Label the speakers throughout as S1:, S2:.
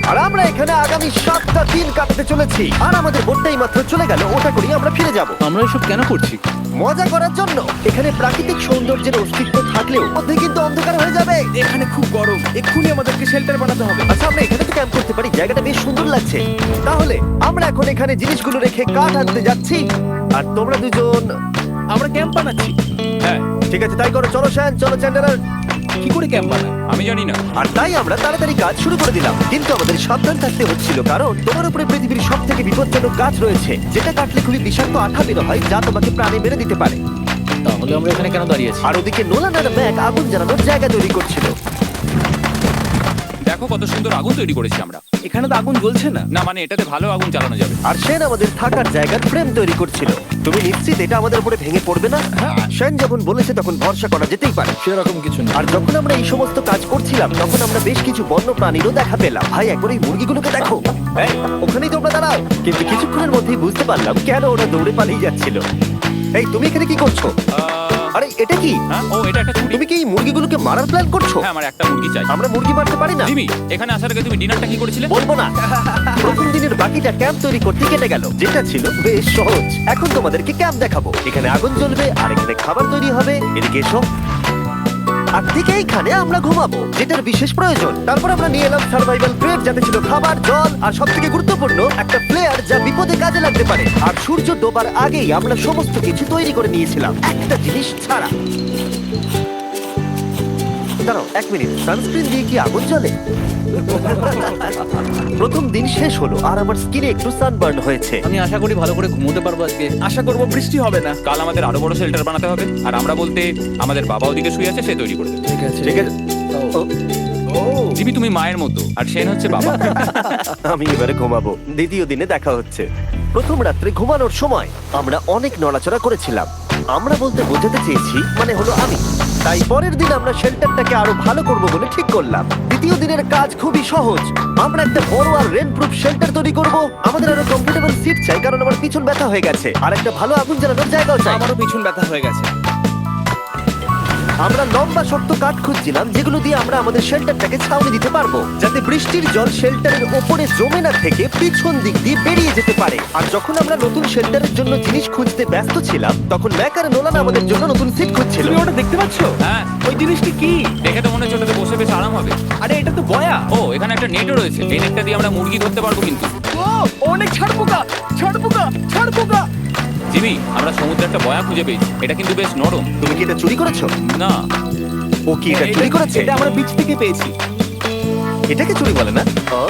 S1: আর আমরা এখানে আগামী 7টা দিন কাটাতে চলেছি। আর আমাদের বোটটাই মাত্র চলে গেল, ওটা করি আমরা ফিরে যাব
S2: আমরা এসব কেন করছি?
S1: মজা করার জন্য। এখানে প্রাকৃতিক সৌন্দর্যের অস্তিত্ব থাকলেও মধ্যে কিন্তু অন্ধকার হয়ে যাবে।
S3: এখানে খুব গরম, এক্ষুনি আমাদেরকে শেল্টার বানাতে হবে।
S1: আচ্ছা, আমরা এখানে তো ক্যাম্প করতে পারি, জায়গাটা বেশ সুন্দর লাগছে। তাহলে আমরা এখন এখানে জিনিসগুলো রেখে কাঠ আনতে যাচ্ছি, আর তোমরা দুজন।
S3: আমরা ক্যাম্প বানাচ্ছি।
S4: হ্যাঁ,
S1: ঠিক আছে, তাই করো। চলো শ্যান, চলো চ্যান্ডেলার।
S3: কি করে ক্যাম্প বানায়?
S4: আমি জানি না।
S1: আর তাই আমরা তাড়াতাড়ি কাজ শুরু করে দিলাম, কিন্তু আমাদের সাবধান থাকতে হচ্ছিল, কারণ তোমার উপরে পৃথিবীর সব থেকে বিপজ্জনক গাছ রয়েছে, যেটা কাটলে খুবই বিষাক্ত আঠা বের হয়, যা তোমাকে প্রাণে মেরে দিতে পারে।
S2: তাহলে আমরা এখানে কেন দাঁড়িয়ে আছি?
S1: আর ওদিকে নোলান আর ম্যাক আগুন জ্বালানোর জায়গা তৈরি করছিল।
S4: দেখো কত সুন্দর আগুন তৈরি করেছি আমরা।
S3: এখানে তো আগুন জ্বলছে না।
S4: না মানে এটাতে ভালো আগুন চালানো যাবে।
S1: আর সেন আমাদের থাকার জায়গার ফ্রেম তৈরি করছিল। তুমি নিশ্চিত এটা আমাদের উপরে ভেঙে পড়বে না? সেন যখন বলেছে তখন ভরসা করা যেতেই পারে।
S2: সেরকম কিছু না।
S1: আর যখন আমরা এই সমস্ত কাজ করছিলাম, তখন আমরা বেশ কিছু বন্য প্রাণীরও দেখা পেলাম। ভাই, একবার এই মুরগিগুলোকে দেখো। এই, ওখানেই তোমরা দাঁড়াও। কিন্তু কিছুক্ষণের মধ্যেই বুঝতে পারলাম কেন ওরা দৌড়ে পালিয়ে যাচ্ছিল। এই, তুমি এখানে কি করছো? আরে এটা কি?
S4: হ্যাঁ, ও এটা একটা ছুরি।
S1: তুমি কি এই মুরগিগুলোকে মারার প্ল্যান করছো?
S4: হ্যাঁ, আমার একটা মুরগি চাই।
S1: আমরা মুরগি মারতে পারি না।
S4: জিমি, এখানে আসার আগে তুমি ডিনারটা কি করেছিলে?
S1: বলবো না। প্রথম দিনের বাকিটা ক্যাম্প তৈরি করতে কেটে গেল, যেটা ছিল বেশ সহজ। এখন তোমাদেরকে ক্যাম্প দেখাবো। এখানে আগুন জ্বলবে আর এখানে খাবার তৈরি হবে। এদিকে এসো। আর ঠিক এইখানে আমরা ঘুমাবো, যেটার বিশেষ প্রয়োজন। তারপর আমরা নিয়ে এলাম সার্ভাইভাল ক্রেট, যাতে ছিল খাবার, জল আর সবথেকে গুরুত্বপূর্ণ একটা ফ্লেয়ার, যা বিপদে কাজে লাগতে পারে। আর সূর্য ডোবার আগেই আমরা সমস্ত কিছু তৈরি করে নিয়েছিলাম, একটা জিনিস ছাড়া। দাঁড়াও 1 মিনিট, সানস্ক্রিন দিয়ে কি আগুন জ্বলে? প্রথম দিন শেষ হলো আর আমার স্কিনে একটু সানবার্ন হয়েছে।
S2: আমি আশা করি ভালো করে ঘুমোতে পারবো আজকে।
S3: আশা করবো বৃষ্টি হবে না।
S4: কাল আমাদের আরো বড় শেল্টার বানাতে হবে। আর আমরা বলতে আমাদের বাবা ওদিকে শুয়ে আছে, সে তৈরি করবে।
S2: ঠিক আছে,
S1: ঠিক আছে। ও,
S4: জিমি, তুমি মায়ের মতো আর সেন হচ্ছে বাবা।
S1: আমি এবারে ঘুমাবো। দ্বিতীয় দিনে দেখা হচ্ছে। প্রথম রাত্রে ঘুমানোর সময় আমরা অনেক নড়াচড়া করেছিলাম। আমরা বলতে বোঝাতে চেয়েছি, মানে হলো আমি। তাই পরের দিন আমরা শেল্টারটাকে আরো ভালো করব বলে ঠিক করলাম। দ্বিতীয় দিনের কাজ খুবই সহজ। আমরা একটা বড় আর রেন প্রুফ শেল্টার তৈরি করব। আমাদের আরো কমফোর্টেবল সিট চাই, কারণ আমার পিছন ব্যথা হয়ে গেছে। আর একটা ভালো আগুন জ্বালানোর জায়গাও চাই।
S3: আমারও পিছন ব্যথা হয়ে গেছে।
S1: আমরা লম্বা শক্ত কাঠ খুঁজছিলাম, যেগুলো দিয়ে আমরা আমাদের শেল্টারটাকে ছাউনি দিতে পারবো, যাতে বৃষ্টির জল শেল্টারের ওপরে জমে না থেকে পিছন দিক দিয়ে বেরিয়ে যেতে পারে। আর যখন আমরা নতুন শেল্টারের জন্য জিনিস খুঁজতে ব্যস্ত ছিলাম, তখন ম্যাক আর নোলান আমাদের জন্য নতুন সিট খুঁজছিল।
S3: তুমি ওটা দেখতে পাচ্ছ?
S4: হ্যাঁ,
S3: ওই জিনিসটি কি?
S4: দেখে তো মনে হচ্ছে ওটাতে বসে বেশ আরাম হবে।
S3: আরে এটা তো বয়া।
S4: ও, এখানে একটা নেটও রয়েছে। এই নেটটা দিয়ে আমরা মুরগি ধরতে পারবো। কিন্তু
S3: ও, অনেক ছাড়পোকা, ছাড়পোকা, ছাড়পোকা।
S4: জিমি, আমরা সমুদ্রে একটা বয়া খুঁজে পেয়েছি। এটা কিন্তু বেশ নরম।
S1: তুমি কি এটা চুরি করেছো?
S4: না,
S1: ও কি এটা চুরি করেছে?
S3: এটা আমরা বিচ থেকে পেয়েছি।
S1: এটাকে চুরি বলে না? ও,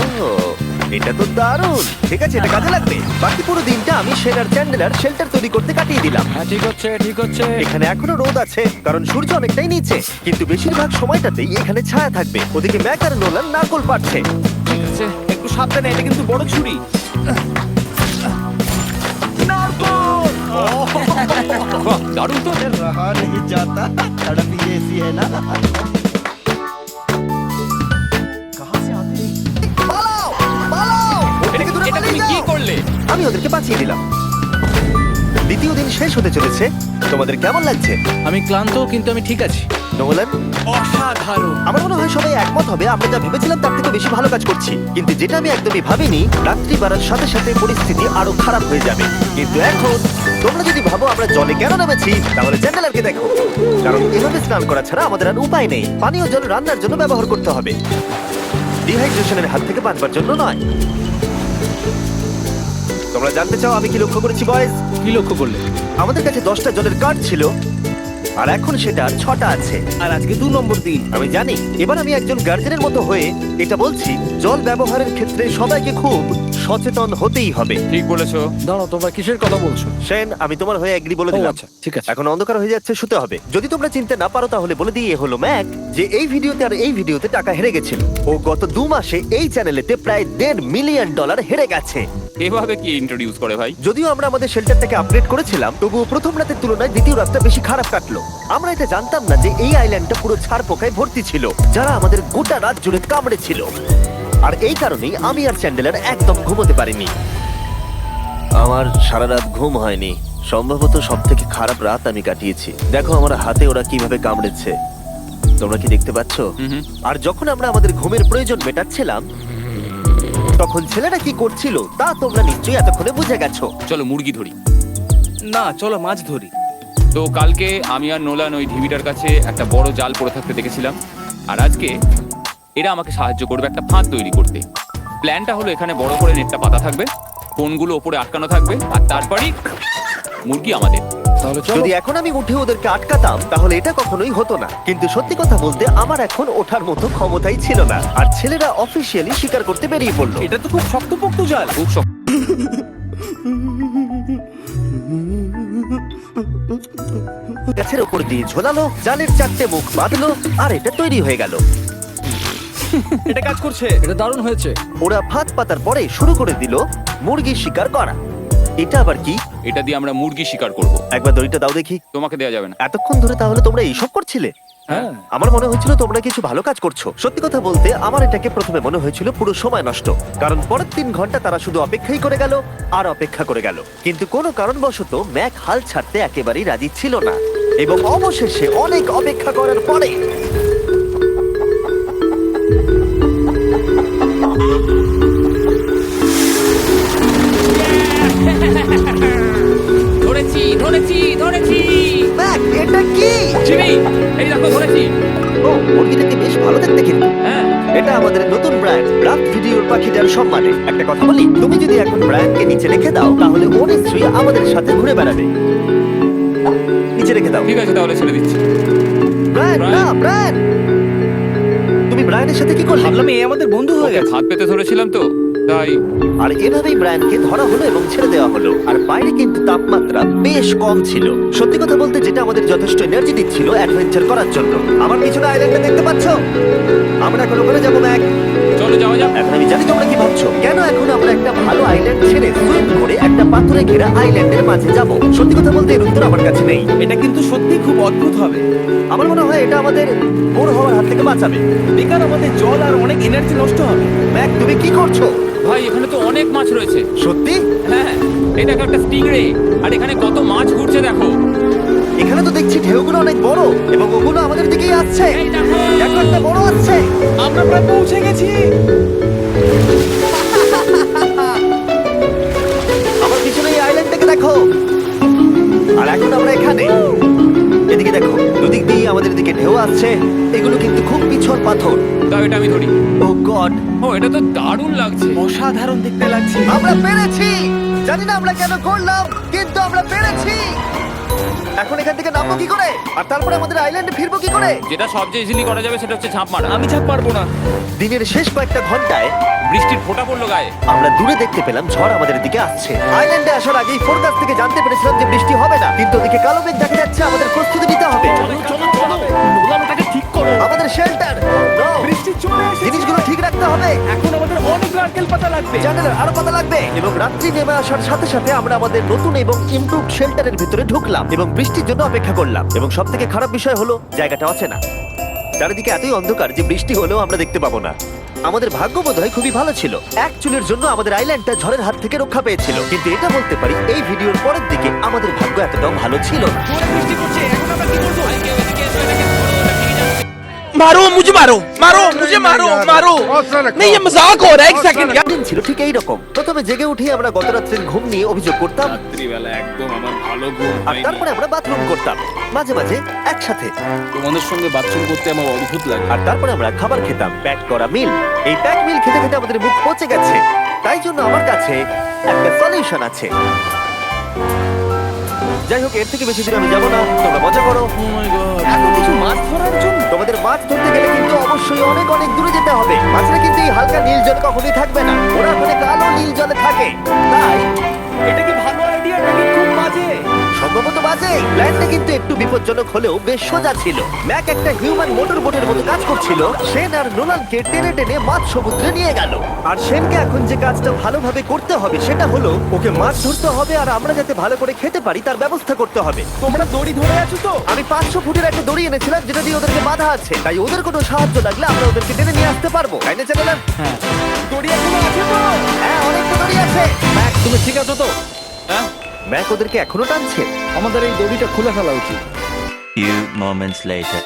S1: এটা তো দারুণ। ঠিক আছে, এটা কাজে লাগবে। বাকি পুরো দিনটা আমি সেনার চ্যান্ডেলার শেল্টার তৈরি করতে কাটিয়ে দিলাম।
S2: হ্যাঁ, ঠিক হচ্ছে, ঠিক হচ্ছে।
S1: এখানে এখনো রোদ আছে, কারণ সূর্য অনেকটাই নিচে, কিন্তু বেশিরভাগ সময়টাতেই এখানে ছায়া থাকবে। ওদিকে ম্যাক আর নোলান নারকল পাড়ছে।
S3: ঠিক আছে, একটু সাবধানে, এটা কিন্তু বড় ছুরি। নারকোল!
S4: বাহ, দারুণ তো।
S5: रहा नहीं जाता तड़प ही ऐसी है ना कहाँ से आते हैं
S1: পালাও, পালাও! ওর থেকে দূরে
S4: এটা
S1: পালিয়ে
S4: তুমি কি
S1: যাও।
S4: করলে?
S1: আমি ওদেরকে বাঁচিয়ে দিলাম। দ্বিতীয় দিন শেষ হতে চলেছে। তোমাদের কেমন লাগছে?
S2: আমি ক্লান্ত, কিন্তু আমি ঠিক আছি।
S1: নোলান,
S3: অসাধারণ।
S1: আমার মনে হয় সবাই একমত হবে আমরা যা ভেবেছিলাম তার থেকে বেশি ভালো কাজ করছি। কিন্তু যেটা আমি একদমই ভাবিনি, রাত্রি বাড়ার সাথে সাথে পরিস্থিতি আরো খারাপ হয়ে যাবে। কিন্তু এখন তোমরা যদি ভাবো আমরা জলে কেন নেমেছি, তাহলে চ্যান্ডেলারকে দেখো। কারণ এভাবে স্নান করা ছাড়া আমাদের আর উপায় নেই। পানীয় জল রান্নার জন্য ব্যবহার করতে হবে, ডিহাইড্রেশনের হাত থেকে বাঁচবার জন্য নয়। তোমরা জানতে চাও আমি কি লক্ষ্য করেছি বয়েজ?
S2: কি লক্ষ্য করলে?
S1: আমাদের কাছে 10টা জলের কার্ড ছিল, আর এখন সেটা আর 6টা আছে।
S3: আর আজকে 2 নম্বর দিন।
S1: আমি জানি। এবার আমি একজন গার্জেনের মতো হয়ে এটা বলছি, জল ব্যবহারের ক্ষেত্রে সবাইকে খুব সচেতন হতেই হবে।
S4: ঠিক বলেছো।
S2: দাঁড়াও, তোমরা কিসের কথা বলছো?
S1: সেন, আমি তোমার হয়ে এগ্রি বলে
S2: ও,
S1: দিলাম।
S2: আচ্ছা, ঠিক আছে।
S1: এখন অন্ধকার হয়ে যাচ্ছে, শুতে হবে। যদি তোমরা চিনতে না পারো তাহলে বলে দিয়ে হলো ম্যাক, যে এই ভিডিওতে আর এই ভিডিওতে টাকা হেরে গেছিল। ও গত 2 মাসে এই চ্যানেলেতে প্রায় $1.5 মিলিয়ন হেরে গেছে।
S4: এভাবে কি ইন্ট্রোডিউস করে ভাই?
S1: যদিও আমরা আমাদের শেল্টারটাকে আপগ্রেড করেছিলাম, তবুও প্রথম রাতের তুলনায় দ্বিতীয় রাতটা বেশি খারাপ কাটলো। আমরা এটা জানতাম না যে এই আইল্যান্ডটা পুরো ছাড় পোকায় ভর্তি ছিল, যারা আমাদের গোটা রাত জুড়ে কামড়েছিল। আর এই কারণেই আমি আর চ্যান্ডেলার একদম ঘুমোতে পারিনি। আমার সারা রাত ঘুম হয়নি। সম্ভবত সব থেকে খারাপ রাত আমি কাটিয়েছি। দেখো আমার হাতে ওরা কিভাবে কামড়েছে, তোমরা কি দেখতে পাচ্ছ? আর যখন আমরা আমাদের ঘুমের প্রয়োজন মেটাচ্ছিলাম, তখন ছেলেরা কি করছিল তা তোমরা নিশ্চয়ই এতক্ষণে বুঝে গেছো।
S4: চলো মুরগি ধরি।
S2: না চলো মাছ ধরি।
S4: তো কালকে আমি আর নোলান ওই ঢিবিটার কাছে একটা বড় জাল পড়ে থাকতে দেখেছিলাম, আর আজকে এরা আমাকে সাহায্য করবে একটা ফাঁদ তৈরি করতে। প্ল্যানটা হলো এখানে বড় করে নেটটা পাতা থাকবে, কোনগুলো ওপরে আটকানো থাকবে, আর তারপরেই মুরগি আমাদের।
S2: তাহলে চলো।
S1: যদি এখন আমি উঠে ওদেরকে আটকাতাম তাহলে এটা কখনোই হতো না, কিন্তু সত্যি কথা বলতে আমার এখন ওঠার মতো ক্ষমতাই ছিল না। আর ছেলেরা অফিসিয়ালি স্বীকার করতে বেরিয়ে পড়লো।
S2: এটা তো খুব শক্তপোক্ত জাল।
S4: খুব শক্ত।
S1: গাছের ওপর দিয়ে ঝোলালো, জালের 4টে মুখ বাঁধলো, আর এটা তৈরি হয়ে গেল।
S2: এটা কাজ করছে। এটা দারুণ হয়েছে।
S1: ওরা ফাঁদ পাতার পরে শুরু করে দিল মুরগি শিকার করা। এটা আবার কি?
S4: এটা দিয়ে আমরা মুরগি শিকার করব।
S1: একবার দড়িটা দাও দেখি।
S4: তোমাকে দেওয়া যাবে না।
S1: এতক্ষণ ধরে তাহলে তোমরা এইসব করছিলে?
S2: হ্যাঁ।
S1: আমার মনে হয়েছিল তোমরা কিছু ভালো কাজ করছো। সত্যি কথা বলতে আমার এটাকে প্রথমে মনে হয়েছিল পুরো সময় নষ্ট, কারণ পরের 3 ঘন্টা তারা শুধু অপেক্ষাই করে গেল আর অপেক্ষা করে গেল। কিন্তু কোনো কারণবশত ম্যাক হাল ছাড়তে একেবারেই রাজি ছিল না, এবং অবশেষে অনেক অপেক্ষা করার পরে
S4: ধরেছি ধরেছি ধরেছি।
S1: ম্যাক, এটা কি?
S4: জিমি, এই দেখো ধরেছি।
S1: ও, মুরগিটাকে বেশ ভালো দেখতে কিন্তু।
S4: হ্যাঁ,
S1: এটা আমাদের নতুন ব্র্যান্ড রাফট ভিডিওর পাখিটার সম্মানে। একটা কথা বলি, তুমি যদি এখন ব্র্যান্ডকে নিচে রেখে দাও তাহলে ও নিশ্চয়ই আমাদের সাথে ঘুরে বেড়াবে। নিচে রেখে দাও।
S4: ঠিক আছে তাহলে ছেড়ে দিচ্ছি।
S1: Brian,
S4: Brian.
S1: না ব্রায়ান, তুমি ব্রায়ানের সাথে কি করলে?
S2: ভাবলাম এই আমাদের বন্ধু হয়ে
S4: ওকে
S2: গেছে।
S4: হাত পেতে ধরেছিলাম তো তাই।
S1: আর এভাবেই ব্রায়ানকে ধরা হলো এবং ছেড়ে দেওয়া হলো। আর বাইরে কিন্তু তাপমাত্রা বেশ কম ছিল। সত্যি কথা বলতে যেটা আমাদের যথেষ্ট এনার্জি দিচ্ছিল অ্যাডভেঞ্চার করার জন্য। আমার পিছনে আইল্যান্ডটা দেখতে পাচ্ছ? আমরা এখন ওখানে যাবো ম্যাক।
S4: চলো যাওয়া যাক।
S1: এখন আমি জানি তোমরা কি ভাবছো, কেন এখন আমরা একটা ভালো আইল্যান্ড ছেড়ে সুইম করে একটা পাথরে ঘেরা আইল্যান্ডের মাঝে যাব? সত্যি কথা বলতে এর উত্তর আমার কাছে নেই।
S2: এটা কিন্তু সত্যি খুব অদ্ভুত হবে।
S1: আমার মনে হয় এটা আমাদের বোর হওয়ার হাত থেকে বাঁচাবে।
S2: বেকার আমাদের জল আর অনেক এনার্জি নষ্ট হবে।
S1: ম্যাক, তুমি কি করছো?
S4: ভাই এখানে তো অনেক মাছ রয়েছে।
S1: সত্যি?
S4: হ্যাঁ, এই দেখো একটা স্টিংরে, আর এখানে কত মাছ ঘুরছে দেখো।
S1: এখানে তো দেখছি ঢেউগুলো অনেক বড় এবং ওগুলো আমাদের দিকেই আসছে।
S4: এই দেখো।
S1: দেখো, একটা বড় আসছে।
S2: আমরা প্রায় পৌঁছে গেছি।
S1: আমার পিছনে এই আইল্যান্ডটাকে দেখো। আর এখন আমরা এখানে। এদিকে দেখো, দুদিক দিয়ে আমাদের দিকে ঢেউ আসছে। এগুলো কিন্তু খুব পিছল পাথর।
S4: তাও এটা আমি ধরি।
S1: ও গড,
S4: ও এটা তো দারুণ লাগছে।
S2: অসাধারণ দেখতে লাগছে।
S1: আমরা পেরেছি। জানি না আমরা কেন করলাম, কিন্তু আমরা পেরেছি। এখন এখান থেকে নামবো কি করে, আর তারপরে আমাদের আইল্যান্ডে ফিরবো কি করে?
S4: যেটা সবচেয়ে ইজিলি করা যাবে সেটা হচ্ছে ঝাঁপ মারা।
S2: আমি ছাপ পারবো না।
S1: দিনের শেষ কয়েকটা ঘন্টায়
S4: বৃষ্টির ফোঁটা পড়লো গায়ে।
S1: আমরা দূরে দেখতে পেলাম ঝড় আমাদের দিকে আসছে। আইল্যান্ডে আসার আগেই ফোরকাস্ট থেকে জানতে পেরেছিলাম যে বৃষ্টি হবে না, কিন্তু ওদিকে কালো মেঘ দেখা যাচ্ছে। আমাদের প্রস্তুতি নিতে হবে।
S2: চলো নোলান ওটাকে ঠিক করো।
S1: আমাদের শেল্টার,
S2: বৃষ্টি চলে এসেছে।
S1: জিনিসগুলো ঠিক রাখতে হবে।
S2: এখন আমাদের অনেক নারকেল পাতা লাগবে।
S1: জানালার আরো পাতা লাগবে। এবং রাত্রি নেমে আসার সাথে সাথে আমরা আমাদের নতুন এবং ইমপ্রুভড শেল্টারের ভিতরে ঢুকলাম এবং বৃষ্টির জন্য অপেক্ষা করলাম। এবং সব থেকে খারাপ বিষয় হলো জায়গাটা অচেনা। চারিদিকে এতই অন্ধকার যে বৃষ্টি হলেও আমরা দেখতে পাবো না। আমাদের ভাগ্য বোধহয় খুবই ভালো ছিল। এক চুলের জন্য আমাদের আইল্যান্ডটা ঝড়ের হাত থেকে রক্ষা পেয়েছিল, কিন্তু এটা বলতে পারি এই ভিডিওর পরের দিকে আমাদের ভাগ্য এতটাও ভালো ছিল না।
S2: জোরে বৃষ্টি পড়ছে। এখন আমরা কি করবো?
S4: ভাই কেউ এদিকে এসো, এটাকে ধরো, ওটা ভেঙে যাচ্ছে।
S6: मारो मुझे मारो मारो मुझे मारो मारो नहीं ये मजाक हो रहा है एक सेकंड यार
S1: দিন ছিল ঠিক এইরকম। প্রথমে জেগে উঠে আমরা গত রাত্রের ঘুম নিয়ে অভিযোগ করতাম,
S4: রাত্রিবেলা একদম আমার ভালো ঘুম
S1: আর তারপরে আমরা বাথরুম করতাম মাঝে মাঝে একসাথে।
S2: তোমাদের সঙ্গে বাথরুম করতে আমার অদ্ভুত লাগে।
S1: আর তারপরে আমরা খাবার খেতাম, প্যাক করা মিল। এই প্যাক মিল খেতে খেতে আমাদের মুখ পচে গেছে। তাই জন্য আমার কাছে একটা সলিউশন আছে। যাই হোক, এর থেকে বেশি দূর আমি যাবো না, তোমরা মজা করো।
S2: ও মাই গড।
S1: এত কিছু মাছ ধরার জন্য তোমাদের মাছ ধরতে গেলে কিন্তু অবশ্যই অনেক অনেক দূরে যেতে হবে। মাছরা কিন্তু এই হালকা নীল জল কখনোই থাকবে না, ওরা ওখানে কালো নীল জলে থাকে। তাই
S2: এটা কি ভালো আইডিয়া নাকি খুব বাজে?
S1: সম্ভবত বাজে। প্ল্যানটা কিন্তু একটু বিপজ্জনক হলেও বেশ সোজা ছিল। ম্যাক একটা হিউম্যান মোটর বোটের মতো কাজ করছিল। শেন আর নোলানকে টেনে টেনে মাছ সমুদ্রে নিয়ে গেল। আর শেনকে এখন যে কাজটা ভালোভাবে করতে হবে সেটা হলো ওকে মাছ ধরতে হবে, আর আমরা যাতে ভালো করে খেতে পারি তার ব্যবস্থা করতে হবে।
S2: তোমরা দড়ি ধরে আছো তো?
S1: আমি 500 ফুটের একটা দড়ি এনেছিলাম যেটা দিয়ে ওদেরকে বাঁধা আছে, তাই ওদের কোনো সাহায্য লাগলে আমরা ওদেরকে টেনে নিয়ে আসতে পারবো। তাই না চ্যানেলার?
S2: হ্যাঁ। দড়ি এখনো আছে তো?
S1: হ্যাঁ, অনেকটা দড়ি আছে।
S2: ম্যাক তুমি ঠিক আছো তো?
S4: হ্যাঁ,
S1: ম্যাক ওদেরকে এখনো টানছে।
S2: আমাদের এই দড়িটা খুলে ফেলা উচিত।
S5: Few moments later.